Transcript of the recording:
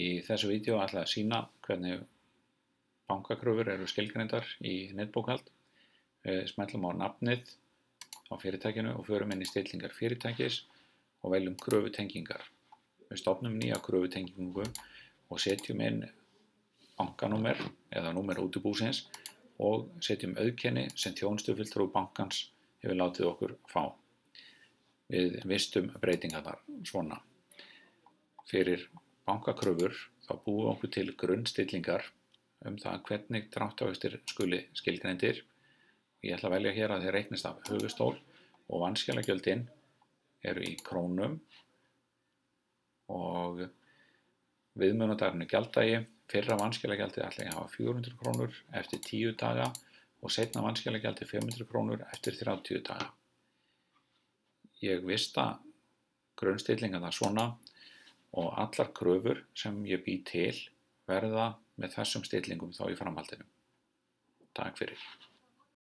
Í þessu vídeo ætla ég að sýna hvernig bankakröfur eru skilgreindar í netbókhald. Við smellum á nafnið á fyrirtækinu og förum inn í stillingar fyrirtækis og veljum kröfutengingar. Við stofnum nýja kröfutengingu og setjum inn bankanúmer eða númer útibúsins og setjum auðkenni sem þjónustufulltrúi bankans hefur látið okkur fá. Við vistum breytingarnar svona. Fyrir bankakröfur þá búum við okkur til grunnstillingar það hvernig dráttarvextir skuli skilgreindir. Ég ætla að velja hér að þeir reiknist af höfuðstól og vanskilagjöldin eru í krónum og viðmiðunardagurinn er gjalddagi. Fyrra vanskilagjaldið ætla ég að hafa 400 krónur eftir 10 daga og seinna vanskilagjaldið 500 krónur eftir 30 daga. Ég vista grunnstillingarnar svona og allar kröfur sem ég bý til verða með þessum stillingum þá í framhaldinu. Takk fyrir.